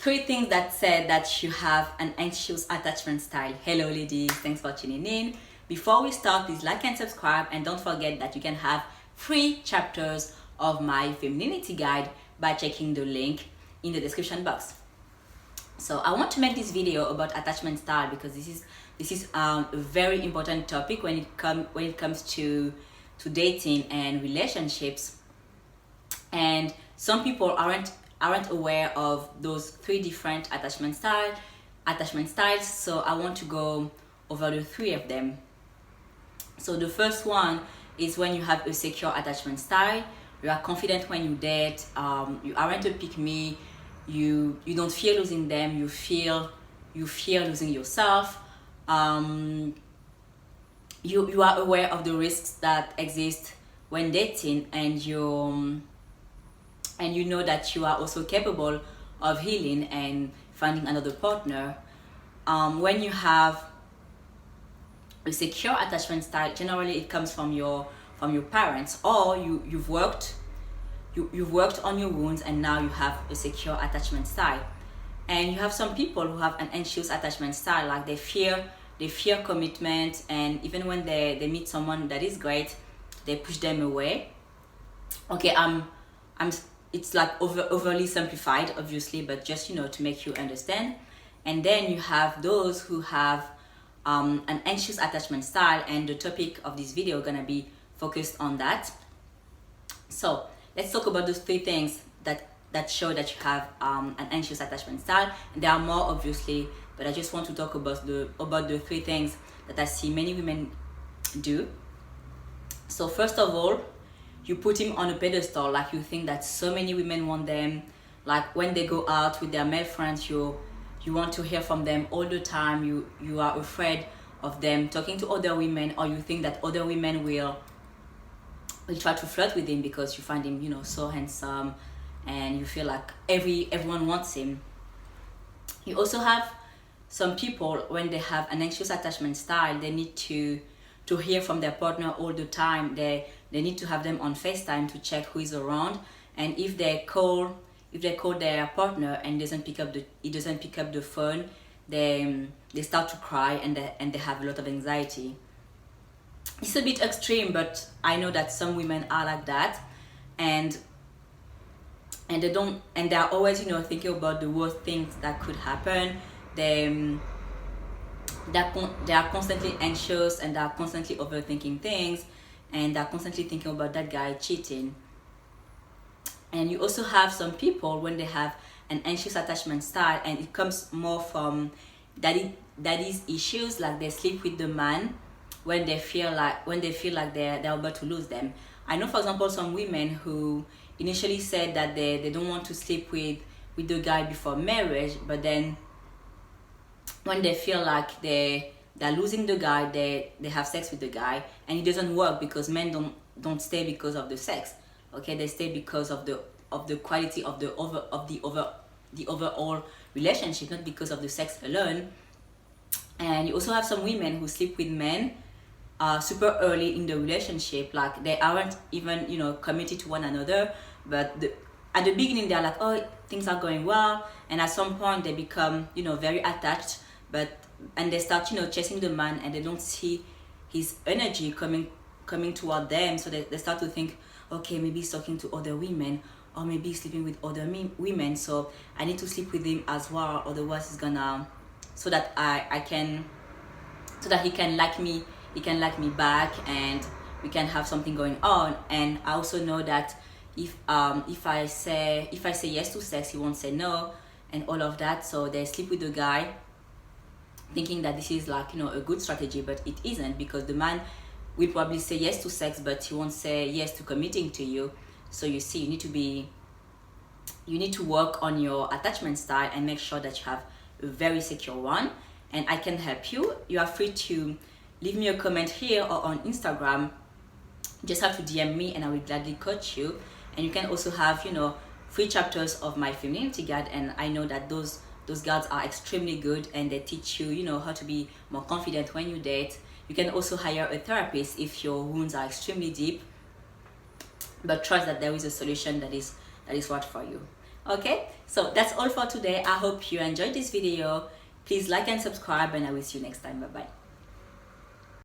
3 things that said that you have an anxious attachment style. Hello ladies, thanks for tuning in. Before we start, please like and subscribe, and don't forget that you can have free chapters of my femininity guide by checking the link in the description box. So I want to make this video about attachment style because this is a very important topic when it comes to dating and relationships. And some people aren't aware of those 3 different attachment styles. So I want to go over the 3 of them. So the first one is when you have a secure attachment style. You are confident when you date. You aren't a pick me. You don't fear losing them. You fear losing yourself. You are aware of the risks that exist when dating, and you know that you are also capable of healing and finding another partner. When you have a secure attachment style, generally it comes from your parents, or you've worked on your wounds and now you have a secure attachment style. And you have some people who have an anxious attachment style, like they fear commitment, and even when they meet someone that is great, they push them away. Okay, it's like overly simplified, obviously, but just to make you understand. And then you have those who have an anxious attachment style, and the topic of this video is gonna be focused on that. So let's talk about those 3 things that show that you have an anxious attachment style. And there are more, obviously, but I just want to talk about the 3 things that I see many women do. So first of all, you put him on a pedestal, like you think that so many women want them. Like when they go out with their male friends, you want to hear from them all the time. You are afraid of them talking to other women, or you think that other women will try to flirt with him because you find him so handsome, and you feel like everyone wants him. You also have some people, when they have an anxious attachment style, they need to hear from their partner all the time. They need to have them on FaceTime to check who is around. And if they call their partner and he doesn't pick up the phone, they start to cry, and they have a lot of anxiety. It's a bit extreme, but I know that some women are like that, and they are always thinking about the worst things that could happen. They are constantly anxious, and they are constantly overthinking things, and they're constantly thinking about that guy cheating. And you also have some people, when they have an anxious attachment style, and it comes more from daddy's issues, like they sleep with the man when they feel like they're about to lose them. I know, for example, some women who initially said that they don't want to sleep with the guy before marriage, but then when they feel like they're losing the guy, they have sex with the guy, and it doesn't work, because men don't stay because of the sex. Okay, they stay because of the quality of the overall relationship, not because of the sex alone. And you also have some women who sleep with men super early in the relationship, like they aren't even committed to one another, but at the beginning they're like, oh, things are going well, and at some point they become very attached, and they start chasing the man, and they don't see his energy coming toward them. So they start to think, okay, maybe he's talking to other women, or maybe he's sleeping with other women, so I need to sleep with him as well, otherwise he's gonna, so that he can like me back, and we can have something going on. And I also know that if I say yes to sex, he won't say no, and all of that. So they sleep with the guy, thinking that this is like a good strategy, but it isn't, because the man will probably say yes to sex, but he won't say yes to committing to you. So you see, you need to work on your attachment style and make sure that you have a very secure one. And I can help you. You are free to leave me a comment here or on Instagram. You just have to DM me, and I will gladly coach you. And you can also have free chapters of my femininity guide, and I know that those guides are extremely good, and they teach you how to be more confident when you date. You can also hire a therapist if your wounds are extremely deep, but trust that there is a solution that is right for you. Okay, so that's all for today. I hope you enjoyed this video. Please like and subscribe, and I will see you next time. Bye bye.